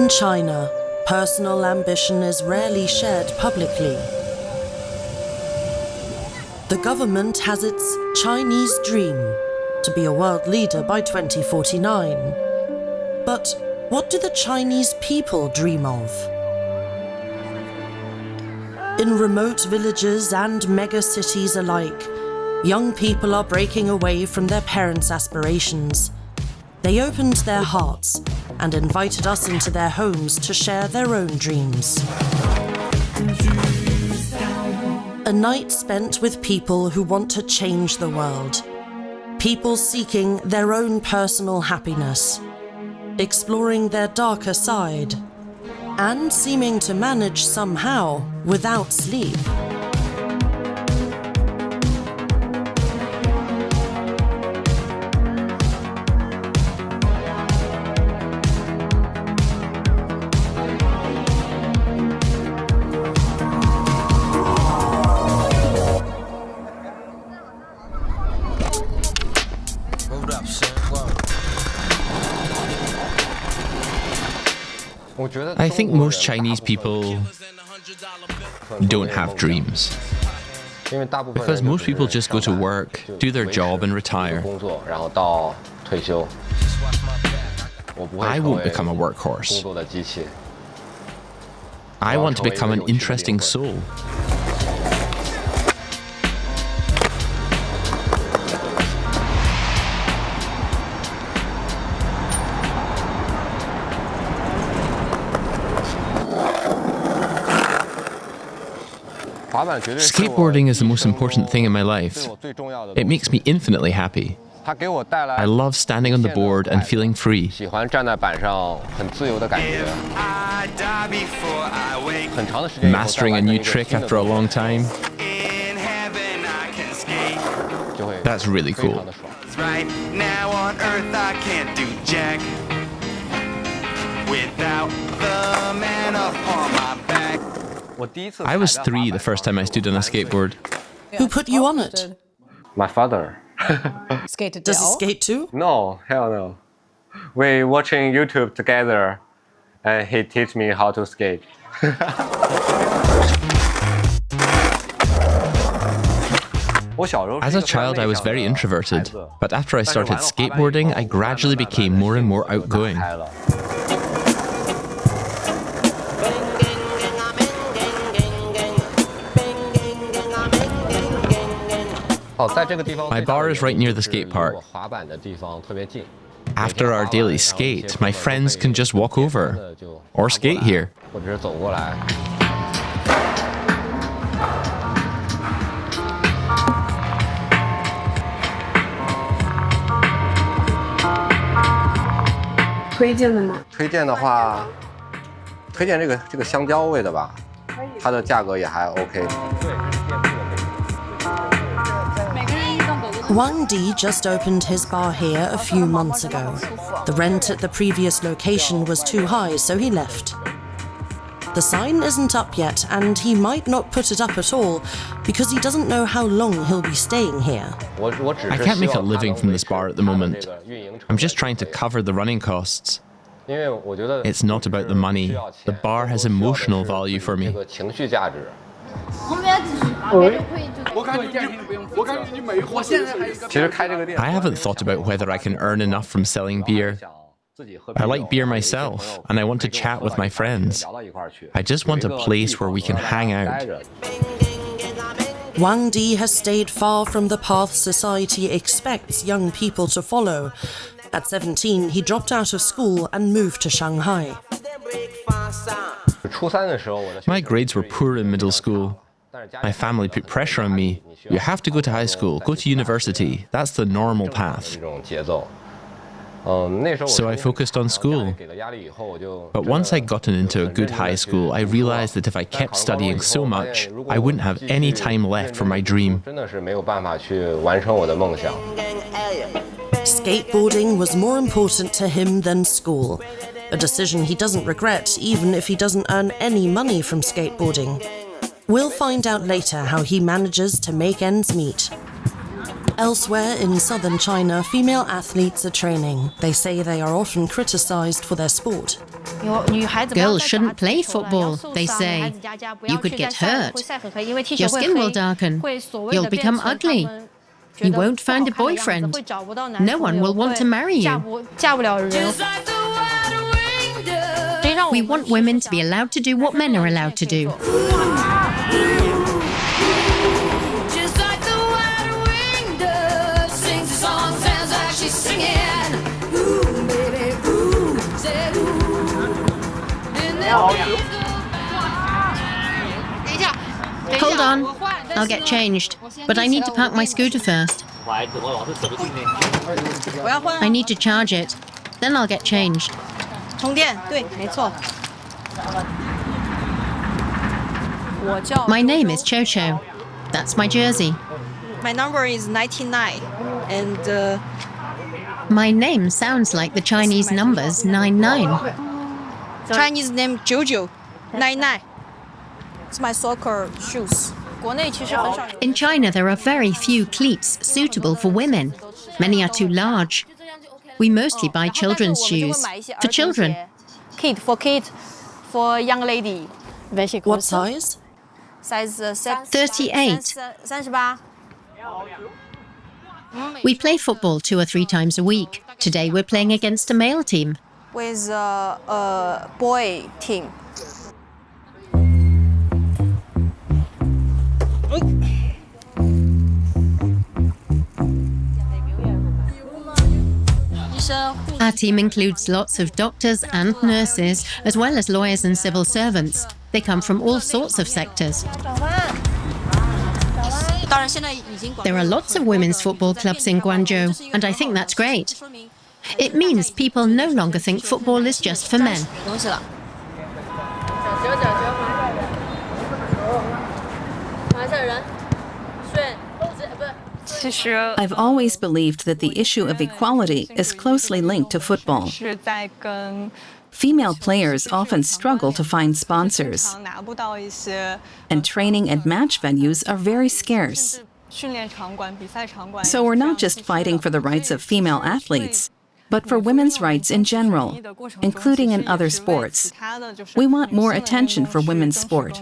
In China, personal ambition is rarely shared publicly. The government has its Chinese dream to be a world leader by 2049. But what do the Chinese people dream of? In remote villages and megacities alike, young people are breaking away from their parents' aspirations. They opened their hearts and invited us into their homes to share their own dreams. A night spent with people who want to change the world. People seeking their own personal happiness, exploring their darker side, and seeming to manage somehow without sleep. I think most Chinese people don't have dreams. Because most people just go to work, do their job and retire. I won't become a workhorse. I want to become an interesting soul. Skateboarding is the most important thing in my life. It makes me infinitely happy. I love standing on the board and feeling free. Mastering a new trick after a long time. That's really cool. Right now on Earth I can't do jack without the man upon my back. I was 3 the first time I stood on a skateboard. Who put you on it? My father. Does he skate too? No, hell no. We watching YouTube together and he teach me how to skate. As a child, I was very introverted, but after I started skateboarding, I gradually became more and more outgoing. My bar is right near the skate park. After our daily skate, my friends can just walk over or skate here.推荐的话，推荐这个香蕉味的吧，它的价格也还 OK。 Wang Di just opened his bar here a few months ago. The rent at the previous location was too high, so he left. The sign isn't up yet, and he might not put it up at all because he doesn't know how long he'll be staying here. I can't make a living from this bar at the moment. I'm just trying to cover the running costs. It's not about the money. The bar has emotional value for me. I haven't thought about whether I can earn enough from selling beer. I like beer myself, and I want to chat with my friends. I just want a place where we can hang out. Wang Di has stayed far from the path society expects young people to follow. At 17, he dropped out of school and moved to Shanghai. My grades were poor in middle school. My family put pressure on me. You have to go to high school, go to university. That's the normal path. So I focused on school. But once I'd gotten into a good high school, I realized that if I kept studying so much, I wouldn't have any time left for my dream. Skateboarding was more important to him than school, a decision he doesn't regret even if he doesn't earn any money from skateboarding. We'll find out later how he manages to make ends meet. Elsewhere in southern China, female athletes are training. They say they are often criticized for their sport. Girls shouldn't play football, they say. You could get hurt. Your skin will darken. You'll become ugly. You won't find a boyfriend. No one will want to marry you. We want women to be allowed to do what men are allowed to do. Hold on, I'll get changed, but I need to park my scooter first. I need to charge it, then I'll get changed. My name is Cho-Cho. That's my jersey. My number is 99, and my name sounds like the Chinese numbers 99. Chinese name Jojo, 99. It's my soccer shoes. In China, there are very few cleats suitable for women. Many are too large. We mostly buy children's shoes for children. Kid, for young lady. What size? Size 38. We play football 2 or 3 times a week. Today we're playing against a male team. With a boy team. Our team includes lots of doctors and nurses, as well as lawyers and civil servants. They come from all sorts of sectors. There are lots of women's football clubs in Guangzhou, and I think that's great. It means people no longer think football is just for men. I've always believed that the issue of equality is closely linked to football. Female players often struggle to find sponsors, and training and match venues are very scarce. So we're not just fighting for the rights of female athletes, but for women's rights in general, including in other sports. We want more attention for women's sport.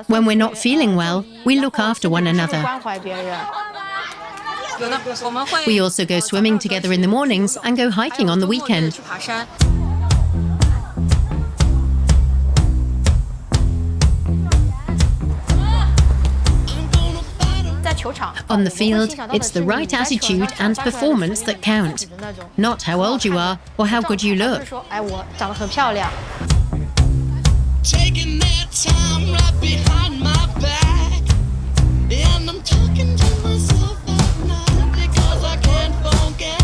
When we're not feeling well, we look after one another. We also go swimming together in the mornings and go hiking on the weekend. On the field, it's the right attitude and performance that count, not how old you are or how good you look. Taking that time right behind my back, and I'm talking to myself at night because I can't forget.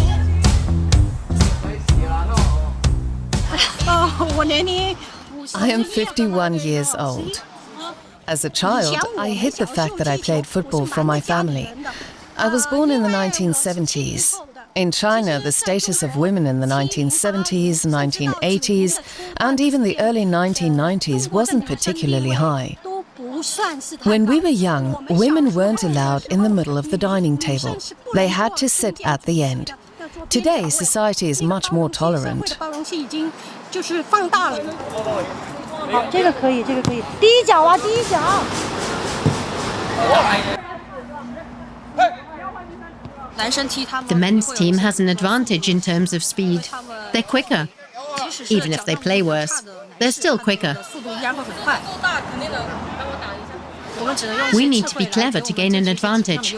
I am 51 years old. As a child, I hid the fact that I played football from my family. I was born in the 1970s. In China, the status of women in the 1970s, 1980s, and even the early 1990s wasn't particularly high. When we were young, women weren't allowed in the middle of the dining table. They had to sit at the end. Today, society is much more tolerant. The men's team has an advantage in terms of speed. They're quicker. Even if they play worse, they're still quicker. We need to be clever to gain an advantage.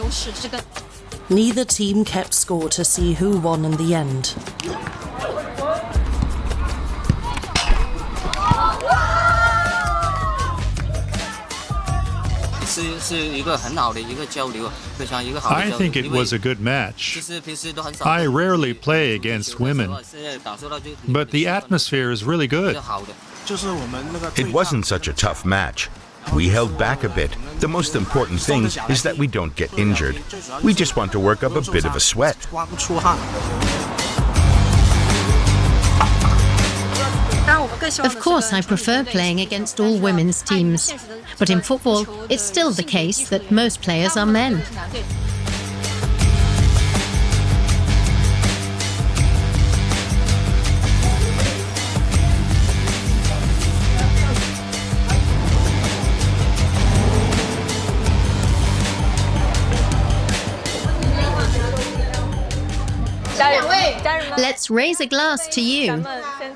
Neither team kept score to see who won in the end. I think it was a good match. I rarely play against women, but the atmosphere is really good. It wasn't such a tough match. We held back a bit. The most important thing is that we don't get injured. We just want to work up a bit of a sweat. Of course, I prefer playing against all women's teams. But in football, it's still the case that most players are men. Let's raise a glass to you.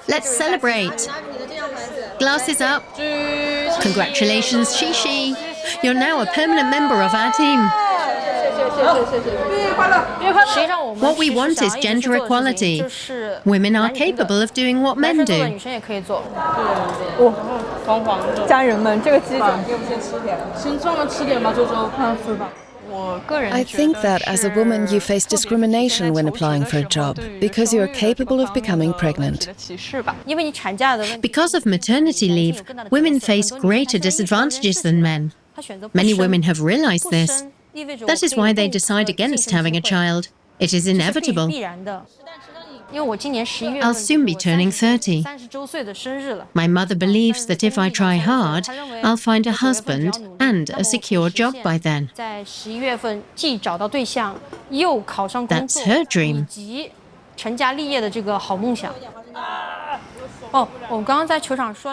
Let's celebrate. Glasses up. Congratulations, Shishi. You're now a permanent member of our team. What we want is gender equality. Women are capable of doing what men do. I think that as a woman you face discrimination when applying for a job because you are capable of becoming pregnant. Because of maternity leave, women face greater disadvantages than men. Many women have realized this. That is why they decide against having a child. It is inevitable. I'll soon be turning 30. My mother believes that if I try hard, I'll find a husband and a secure job by then. That's her dream.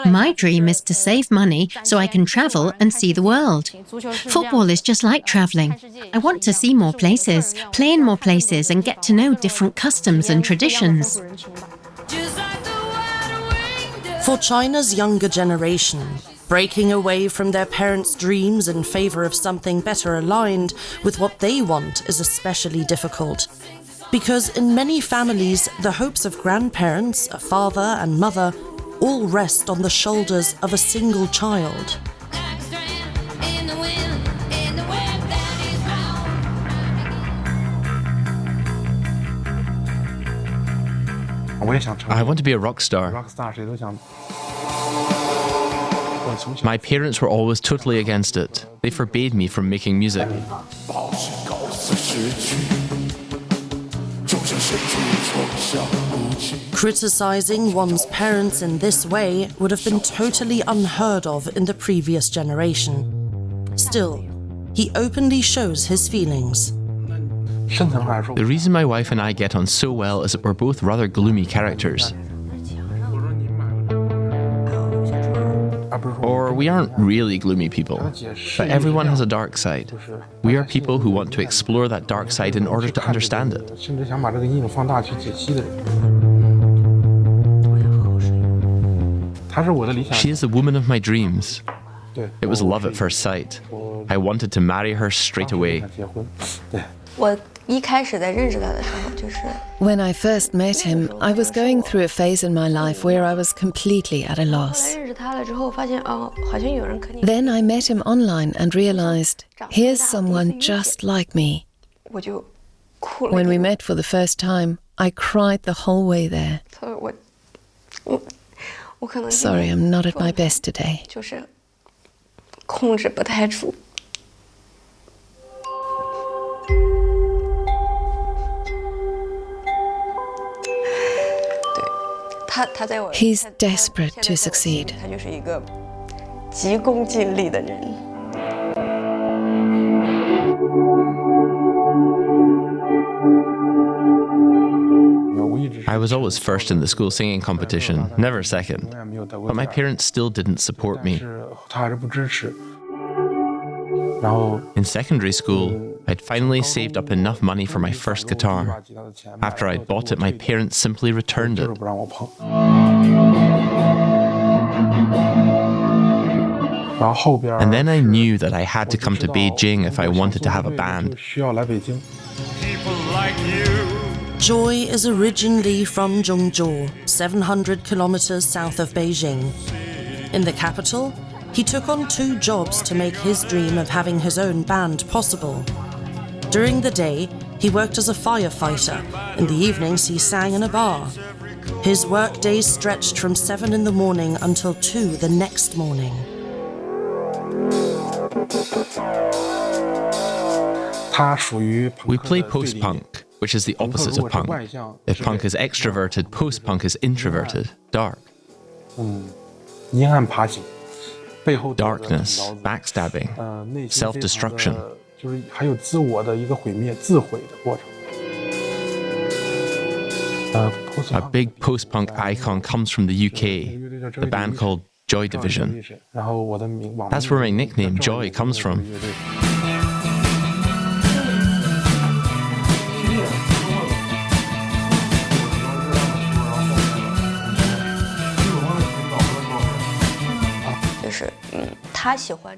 My dream is to save money so I can travel and see the world. Football is just like traveling. I want to see more places, play in more places, and get to know different customs and traditions. For China's younger generation, breaking away from their parents' dreams in favor of something better aligned with what they want is especially difficult. Because in many families, the hopes of grandparents, a father and mother, all rest on the shoulders of a single child. I want to be a rock star. My parents were always totally against it. They forbade me from making music. Criticizing one's parents in this way would have been totally unheard of in the previous generation. Still, he openly shows his feelings. The reason my wife and I get on so well is that we're both rather gloomy characters. Or we aren't really gloomy people, but everyone has a dark side. We are people who want to explore that dark side in order to understand it. She is the woman of my dreams. It was love at first sight. I wanted to marry her straight away. When I first met him, I was going through a phase in my life where I was completely at a loss. Then I met him online and realized, here's someone just like me. When we met for the first time, I cried the whole way there. Sorry, I'm not at my best today. He's desperate to succeed. I was always first in the school singing competition, never second. But my parents still didn't support me. In secondary school, I'd finally saved up enough money for my first guitar. After I'd bought it, my parents simply returned it. And then I knew that I had to come to Beijing if I wanted to have a band. Joy is originally from Zhongzhou, 700 kilometers south of Beijing. In the capital, he took on 2 jobs to make his dream of having his own band possible. During the day, he worked as a firefighter. In the evenings, he sang in a bar. His work days stretched from 7 in the morning until 2 the next morning. We play post-punk, which is the opposite of punk. If punk is extroverted, post-punk is introverted, dark. Darkness, backstabbing, self-destruction. A big post-punk icon comes from the UK, the band called Joy Division. That's where my nickname, Joy, comes from.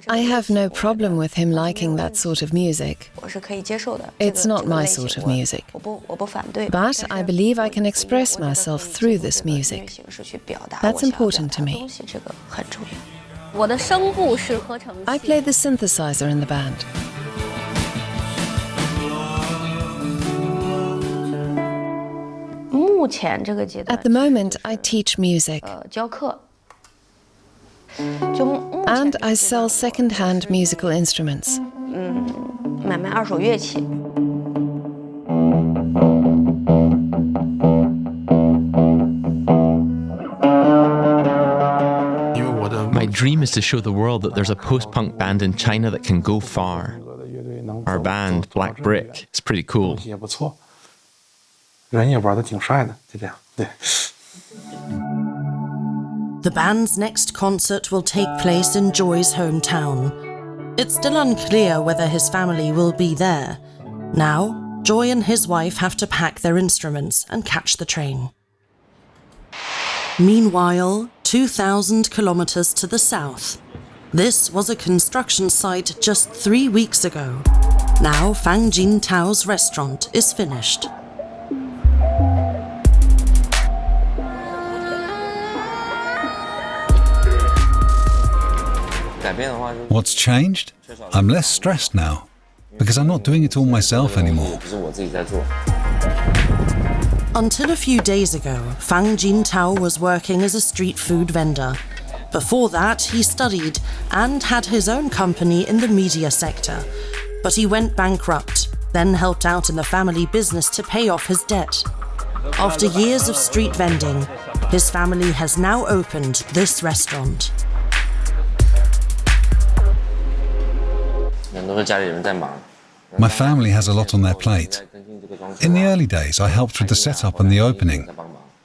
I have no problem with him liking that sort of music. It's not my sort of music. But I believe I can express myself through this music. That's important to me. I play the synthesizer in the band. At the moment, I teach music. And I sell second-hand musical instruments. My dream is to show the world that there's a post-punk band in China that can go far. Our band, Black Brick, is pretty cool. The band's next concert will take place in Joy's hometown. It's still unclear whether his family will be there. Now, Joy and his wife have to pack their instruments and catch the train. Meanwhile, 2,000 kilometers to the south. This was a construction site just 3 weeks ago. Now, Fang Jin Tao's restaurant is finished. What's changed? I'm less stressed now, because I'm not doing it all myself anymore. Until a few days ago, Fang Jin Tao was working as a street food vendor. Before that, he studied and had his own company in the media sector. But he went bankrupt, then helped out in the family business to pay off his debt. After years of street vending, his family has now opened this restaurant. My family has a lot on their plate. In the early days, I helped with the setup and the opening.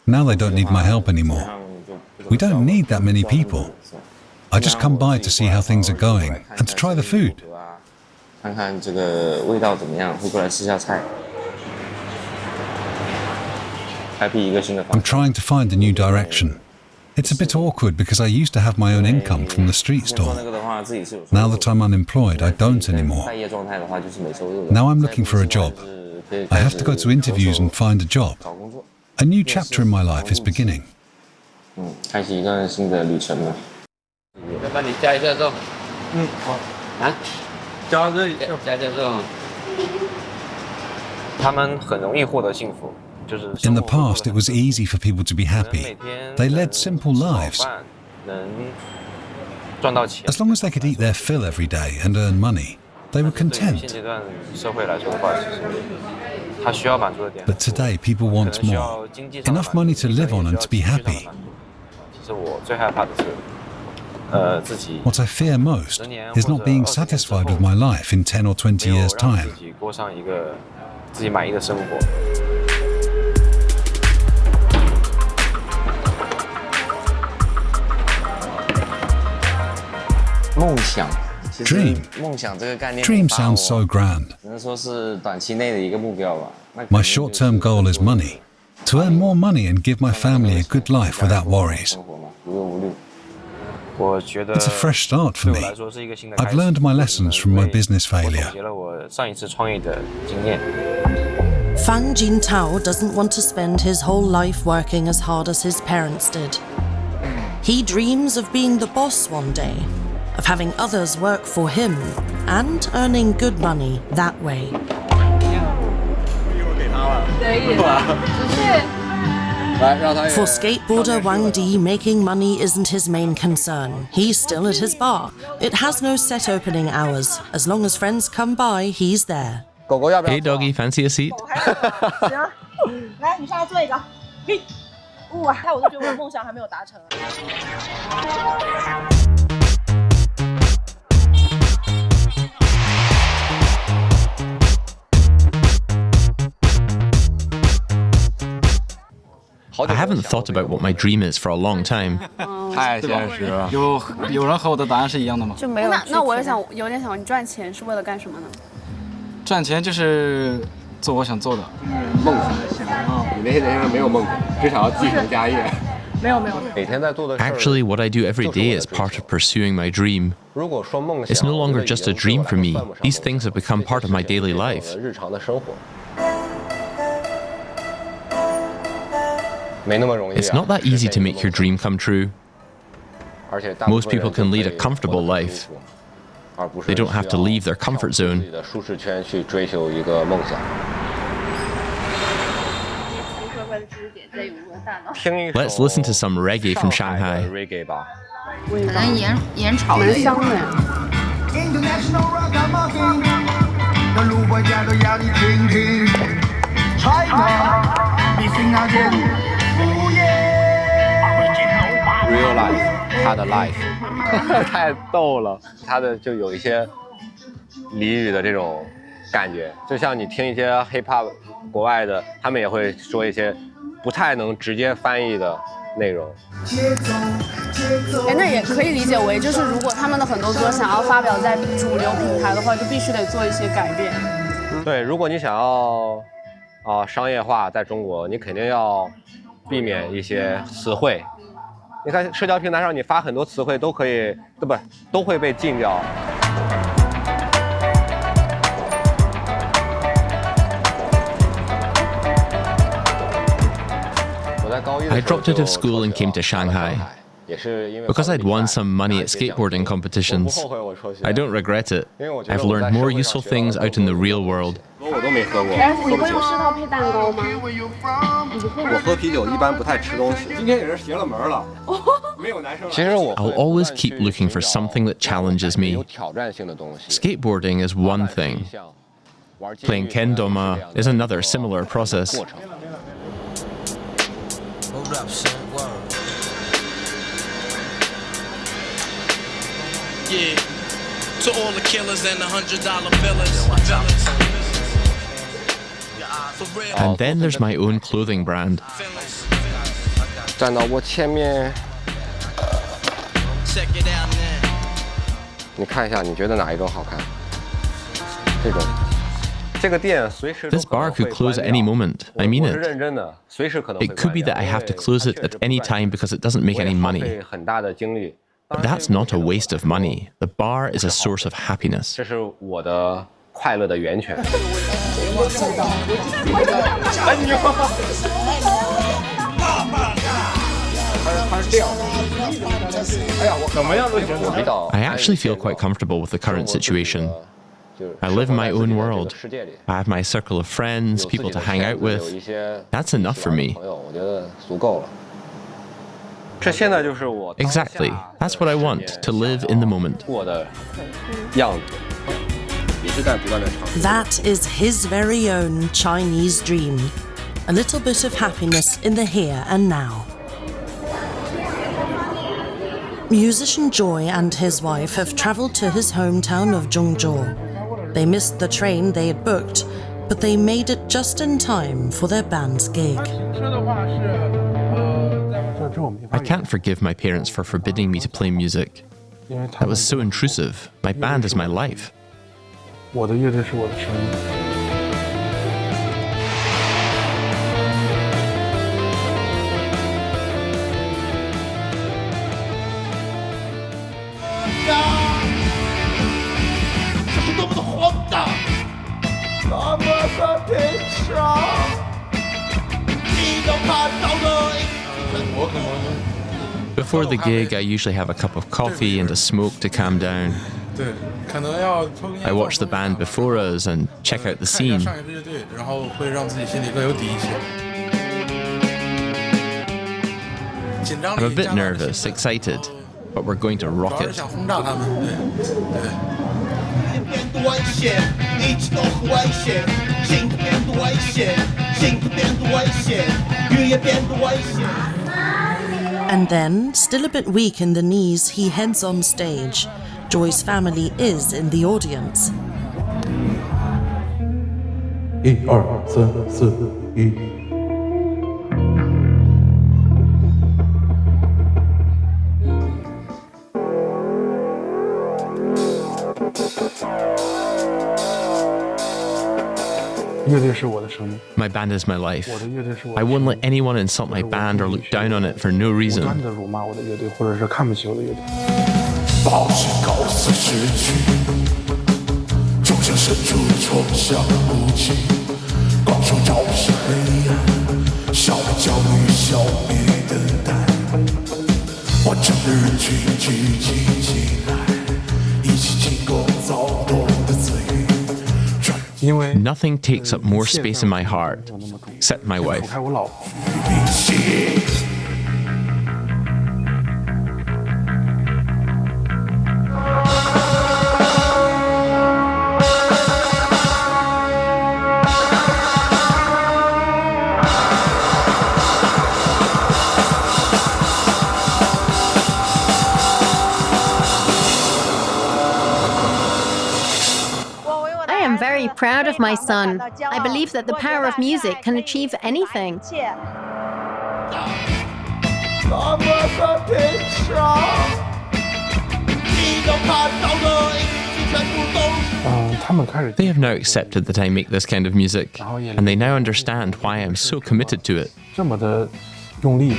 Now they don't need my help anymore. We don't need that many people. I just come by to see how things are going and to try the food. I'm trying to find a new direction. It's a bit awkward because I used to have my own income from the street stall. Now that I'm unemployed, I don't anymore. Now I'm looking for a job. I have to go to interviews and find a job. A new chapter in my life is beginning. In the past, it was easy for people to be happy. They led simple lives. As long as they could eat their fill every day and earn money, they were content. But today, people want more. Enough money to live on and to be happy. What I fear most is not being satisfied with my life in 10 or 20 years' time. Dream sounds so grand. My short-term goal is money. To earn more money and give my family a good life without worries. It's a fresh start for me. I've learned my lessons from my business failure. Fang Jin Tao doesn't want to spend his whole life working as hard as his parents did. He dreams of being the boss one day, of having others work for him, and earning good money that way. For skateboarder Wang Di, making money isn't his main concern. He's still at his bar. It has no set opening hours. As long as friends come by, he's there. Hey doggy, fancy a seat? 看我都觉得我的梦想还没有达成。I haven't thought about what my dream is for a long time. 太现实了。有人和我的答案是一样的吗？就没有。那我有点想，你赚钱是为了干什么呢？赚钱就是做我想做的。梦想啊！你那些人没有梦想，只想要继承家业。没有。每天在做的事。Actually, what I do every day is part of pursuing my dream. 如果说梦想， It's no longer just a dream for me. These things have become part of my daily life. 日常的生活。没那么容易。It's not that easy to make your dream come true. Most people can lead a comfortable life. They don't have to leave their comfort zone. 舒适圈去追求一个梦想。Let's listen to some reggae from Shanghai. Reggae 吧。可能盐炒的香的。Real life， 他的 life， 太逗了。他的就有一些俚语的这种感觉，就像你听一些 hip hop 国外的，他们也会说一些不太能直接翻译的内容。那也可以理解为，就是如果他们的很多歌想要发表在主流平台的话，就必须得做一些改变。对，如果你想要商业化，在中国，你肯定要避免一些词汇。你看社交平台上，你发很多词汇都可以，都会被禁掉。I dropped out of school and came to Shanghai. Because I'd won some money at skateboarding competitions. I don't regret it. I've learned more useful things out in the real world. 我都没喝过。你会用石头配蛋糕吗？我喝啤酒一般不太吃东西。今天也是邪了门了。没有男生。其实我 I'll always keep looking for something that challenges me. 有挑战性的东西。 Skateboarding is one thing. Playing kendama is another similar process. Yeah, to all the killers and the $100 billers. And then there's my own clothing brand. 站到我前面，你看一下，你觉得哪一种好看？这种。这个店随时。This bar could close at any moment. I mean 我是认真的，随时可能会 It could be that I have to close it at any time because it doesn't make any money. 很大的精力。 But that's not a waste of money. The bar is a source of happiness. 这是我的快乐的源泉。I actually feel quite comfortable with the current situation. I live in my own world. I have my circle of friends, people to hang out with. That's enough for me. Exactly. That's what I want, to live in the moment. That is his very own Chinese dream. A little bit of happiness in the here and now. Musician Joy and his wife have travelled to his hometown of Zhongzhou. They missed the train they had booked, but they made it just in time for their band's gig. I can't forgive my parents for forbidding me to play music. That was so intrusive. My band is my life. 我的乐队是我的生命。 Before the gig, I usually have a cup of coffee and a smoke to calm down. I watch the band before us and check out the scene. I'm a bit nervous, excited, but we're going to rock it. And then, still a bit weak in the knees, he heads on stage. Joy's family is in the audience. 1、2、3、4、1。乐队是我的生命。 My band is my life. I won't let anyone insult my band or look down on it for no 不 reason. 断地辱骂我的乐队，或者是看不起我的乐队。抱歉，告辞失去，就像伸出冲向无尽，光手照射黑暗，消灭焦虑，消灭等待，完整的人群聚集起来，一起经过躁动的词语。 Nothing takes up more space in my heart, except my wife. 开我老婆。 I am very proud of my son. I believe that the power of music can achieve anything. 他们开始。 They have now accepted that I make this kind of music, and they now understand why I am so committed to it. 这么的用力。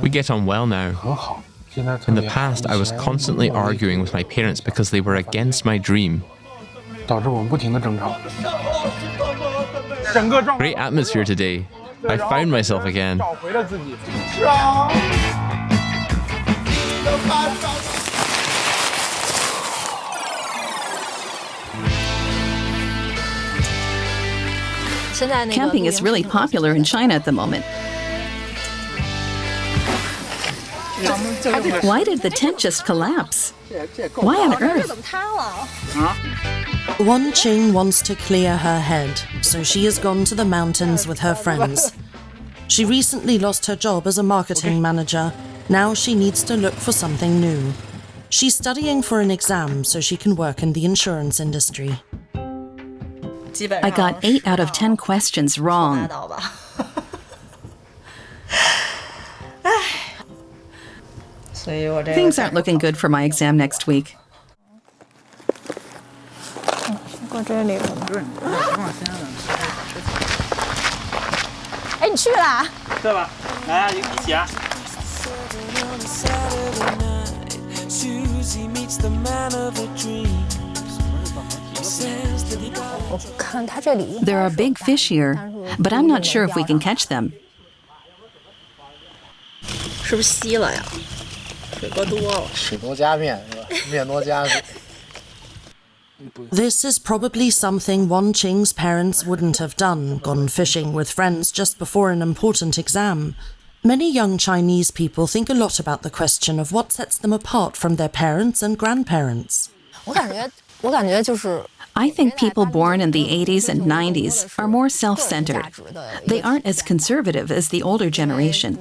We get on well now. 很好。 In the past, I was constantly arguing with my parents because they were against my dream. 导致我们不停地争吵。 Great atmosphere today. I found myself again. 找回了自己。 Camping is really popular in China at the moment. Why did the tent just collapse? Why on earth? Wan Qing wants to clear her head, so she has gone to the mountains with her friends. She recently lost her job as a marketing manager. Now she needs to look for something new. She's studying for an exam so she can work in the insurance industry. I got 8 out of 10 questions wrong. Things aren't looking good for my exam next week. 过这里了。哎，你去啦？对吧？来啊，一起啊！ 我看它这里。 There are big fish here, but I'm not sure if we can catch them. 是不是稀了呀？水过多了。水多加面是吧？面多加水。 This is probably something Wan Qing's parents wouldn't have done, gone fishing with friends just before an important exam. Many young Chinese people think a lot about the question of what sets them apart from their parents and grandparents. I think people born in the 80s and 90s are more self-centered. They aren't as conservative as the older generation.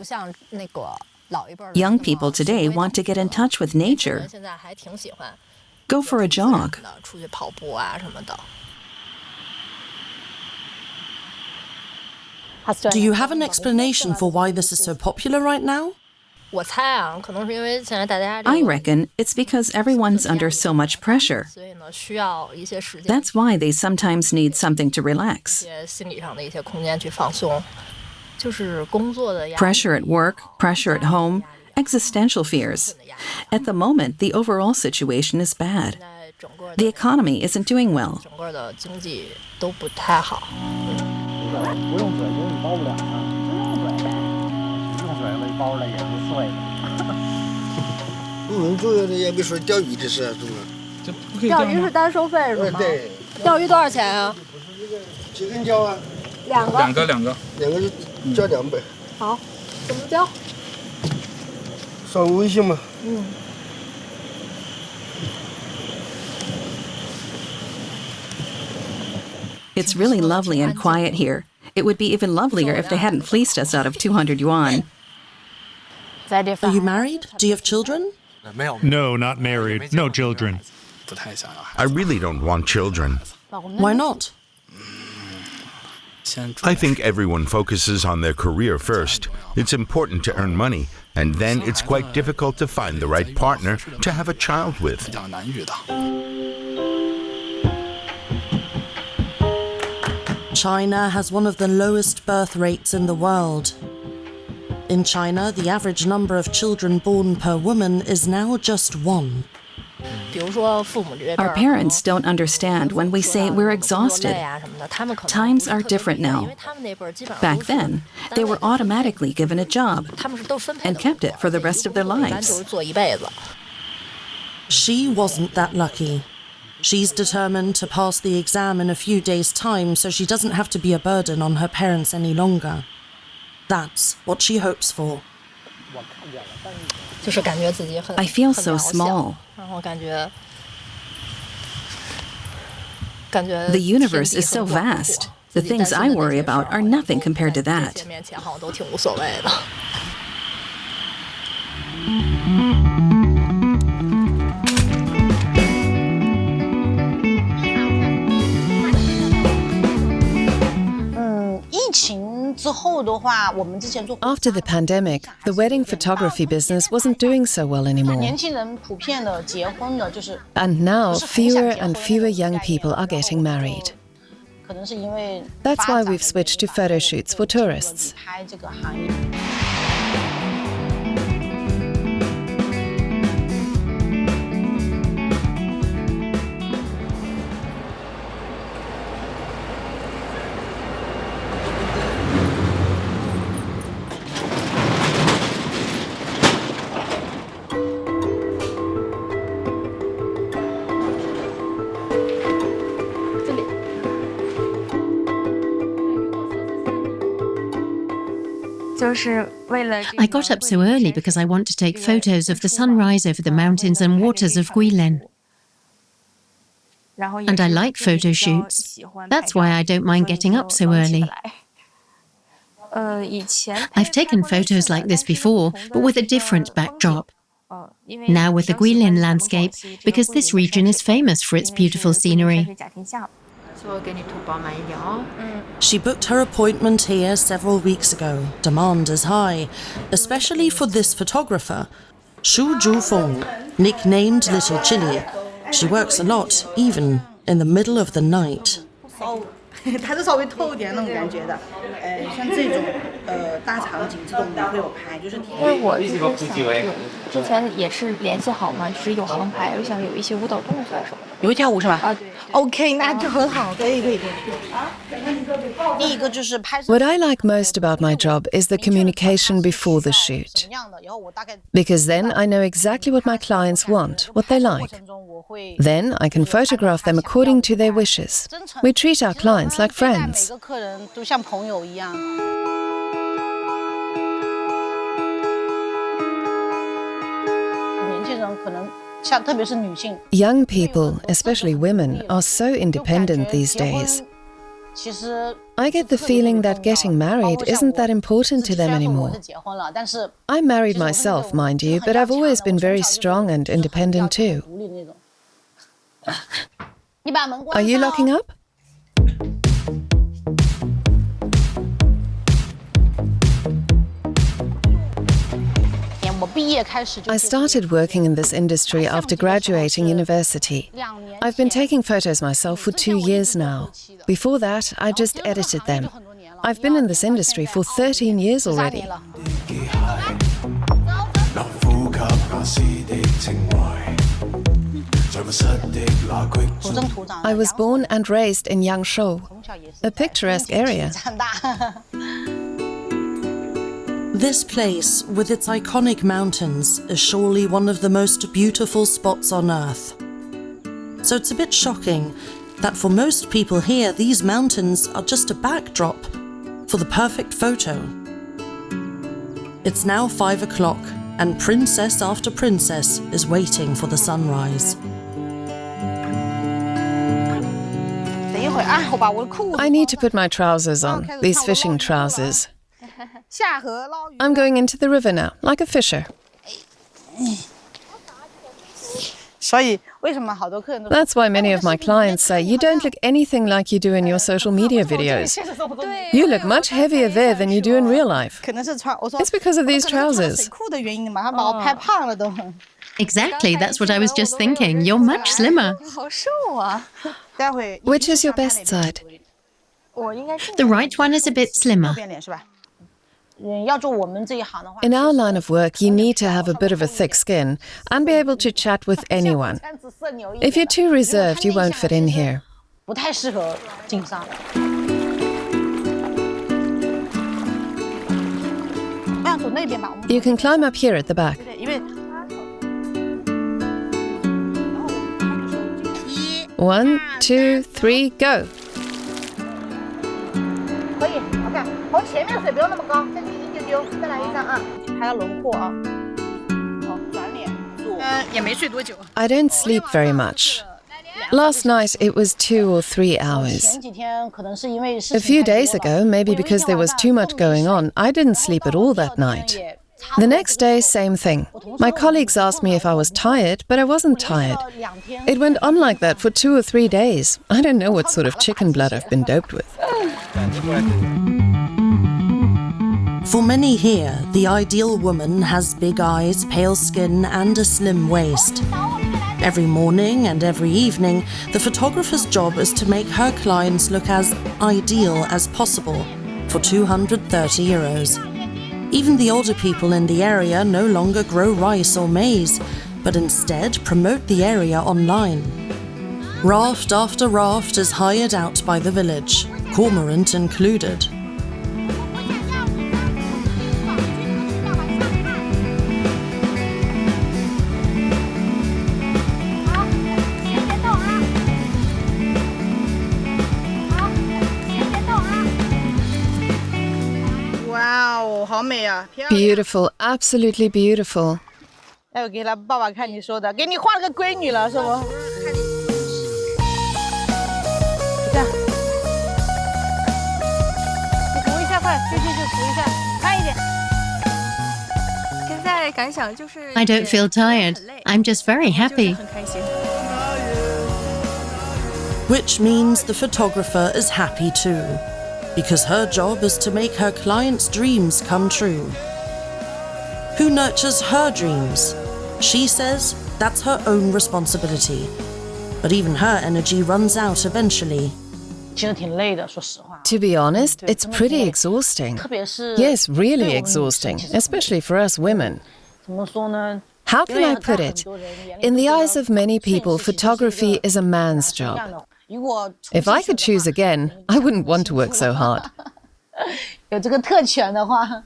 Young people today want to get in touch with nature. Go for a jog. Do you have an explanation for why this is so popular right now? I reckon it's because everyone's under so much pressure. That's why they sometimes need something to relax. Pressure at work, pressure at home, existential fears. At the moment, the overall situation is bad. The economy isn't doing well. 不用水，因为你包不了啊。用水了，包了也是碎的。我们这个也没说钓鱼的事，中了。钓鱼是单收费是吗？对。钓鱼多少钱啊？几根钓啊？2个。2个。2个是交200。好，怎么交？扫微信嘛。嗯。It's really lovely and quiet here. It would be even lovelier if they hadn't fleeced us out of 200 yuan. Are you married? Do you have children? No, not married. No children. I really don't want children. Why not? I think everyone focuses on their career first. It's important to earn money, and then it's quite difficult to find the right partner to have a child with. China has one of the lowest birth rates in the world. In China, the average number of children born per woman is now just 1. Our parents don't understand when we say we're exhausted. Times are different now. Back then, they were automatically given a job and kept it for the rest of their lives. She wasn't that lucky. She's determined to pass the exam in a few days' time so she doesn't have to be a burden on her parents any longer. That's what she hopes for. I feel so small. The universe is so vast. The things I worry about are nothing compared to that. After the pandemic, the wedding photography business wasn't doing so well anymore. And now, fewer and fewer young people are getting married. That's why we've switched to photo shoots for tourists. I got up so early because I want to take photos of the sunrise over the mountains and waters of Guilin. And I like photo shoots. That's why I don't mind getting up so early. I've taken photos like this before, but with a different backdrop. Now with the Guilin landscape, because this region is famous for its beautiful scenery. She booked her appointment here several weeks ago. Demand is high, especially for this photographer, Shu Zhufeng, nicknamed Little Chili. She works a lot, even in the middle of the night. 它是稍微透一点那种感觉的，像这种大场景这种也会有拍，就是因为我就是想对，之前也是联系好嘛，就是有航拍，我想有一些舞蹈动作什么的。你会跳舞是吧？啊，对。OK， 那就很好，可以。第一个就是拍。What I like most about my job is the communication before the shoot. Because then I know exactly what my clients want, what they like. Then I can photograph them according to their wishes. We treat our clients like friends. Young people, especially women, are so independent these days. I get the feeling that getting married isn't that important to them anymore. I'm married myself, mind you, but I've always been very strong and independent too. Are you locking up? I started working in this industry after graduating university. I've been taking photos myself for 2 years now. Before that, I just edited them. I've been in this industry for 13 years already. I was born and raised in Yangshou, a picturesque area. This place, with its iconic mountains, is surely one of the most beautiful spots on Earth. So it's a bit shocking that for most people here, these mountains are just a backdrop for the perfect photo. It's now 5 o'clock, and princess after princess is waiting for the sunrise. I need to put my trousers on, these fishing trousers. I'm going into the river now, like a fisher. That's why many of my clients say you don't look anything like you do in your social media videos. You look much heavier there than you do in real life. It's because of these trousers. Exactly, that's what I was just thinking. You're much slimmer. Which is your best side? The right one is a bit slimmer. In our line of work, you need to have a bit of a thick skin and be able to chat with anyone. If you're too reserved, you won't fit in here. You can climb up here at the back. 1, 2, 3, go. 可以 ，OK， 从前面水不用那么高，再低一丢丢，再来一张啊，还要轮廓啊。哦，转脸，也没睡多久。I don't sleep very much. Last night it was 2 or 3 hours. 前几天可能是因为 A few days ago, maybe because there was too much going on, I didn't sleep at all that night. The next day, same thing. My colleagues asked me if I was tired, but I wasn't tired. It went on like that for 2 or 3 days. I don't know what sort of chicken blood I've been doped with. For many here, the ideal woman has big eyes, pale skin, and a slim waist. Every morning and every evening, the photographer's job is to make her clients look as ideal as possible for €230. Even the older people in the area no longer grow rice or maize, but instead promote the area online. Raft after raft is hired out by the village, cormorant included. Beautiful, absolutely beautiful. 待会给他爸爸看你说的，给你画了个闺女了，是不？这样，你扶一下，快，就扶一下，快一点。现在感想就是 I don't feel tired. I'm just very happy. 很开心。 Which means the photographer is happy too, because her job is to make her clients' dreams come true. Who nurtures her dreams? She says that's her own responsibility. But even her energy runs out eventually. 其实挺累的，说实话。 To be honest, it's pretty exhausting. Yes, really exhausting, especially for us women. 怎么说呢？ How can I put it? In the eyes of many people, photography is a man's job. If I could choose again, I wouldn't want to work so hard. 有这个特权的话，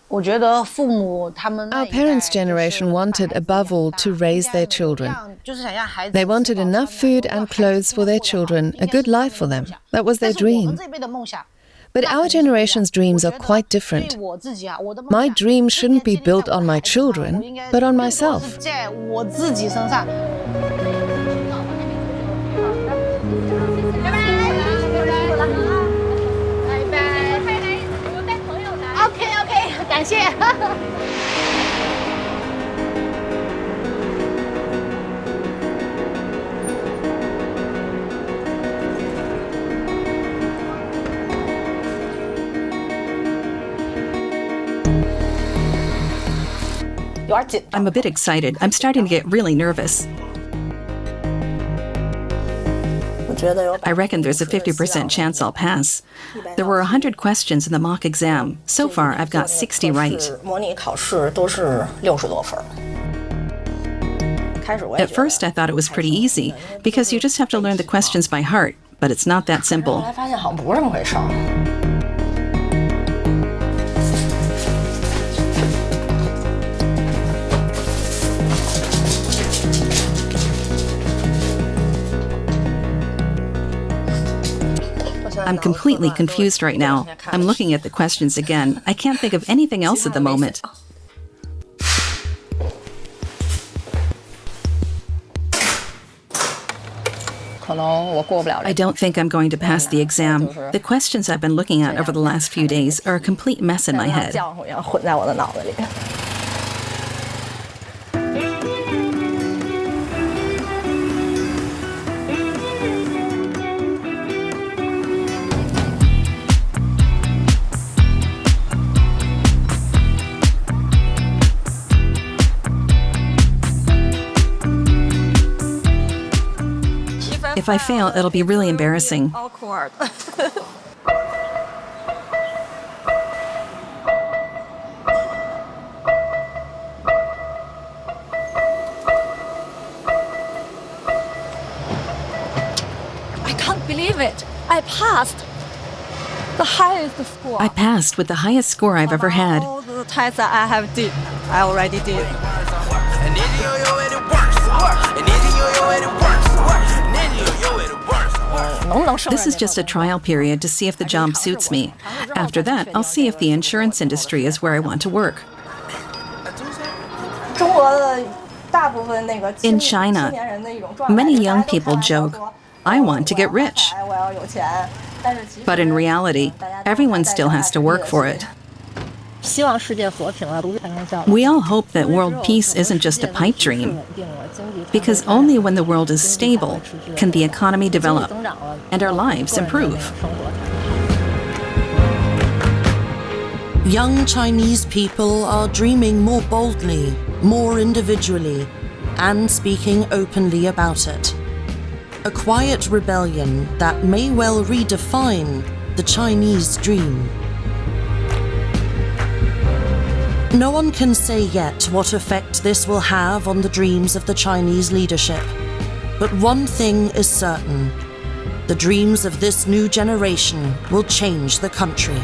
我觉得父母他们 Our parents' generation wanted, above all, to raise their children. They wanted enough food and clothes for their children, a good life for them. That was their dream. But our generation's dreams are quite different. My dream shouldn't be built on my children, but on myself. 在我自己身上。 OK， 感谢。I'm a bit excited. I'm starting to get really nervous. I reckon there's a 50% chance I'll pass. There were 100 questions in the mock exam. So far, I've got 60 right. At first, I thought it was pretty easy, because you just have to learn the questions by heart, but it's not that simple. I'm completely confused right now. I'm looking at the questions again. I can't think of anything else at the moment. I don't think I'm going to pass the exam. The questions I've been looking at over the last few days are a complete mess in my head. If I fail, it'll be really embarrassing. Awkward. I can't believe it. I passed. The highest score. I passed with the highest score I've ever had. All the tests that I already did. This is just a trial period to see if the job suits me. After that, I'll see if the insurance industry is where I want to work. In China, many young people joke, "I want to get rich." But in reality, everyone still has to work for it. We all hope that world peace isn't just a pipe dream, because only when the world is stable can the economy develop and our lives improve. Young Chinese people are dreaming more boldly, more individually, and speaking openly about it. A quiet rebellion that may well redefine the Chinese dream. No one can say yet what effect this will have on the dreams of the Chinese leadership. But one thing is certain: the dreams of this new generation will change the country.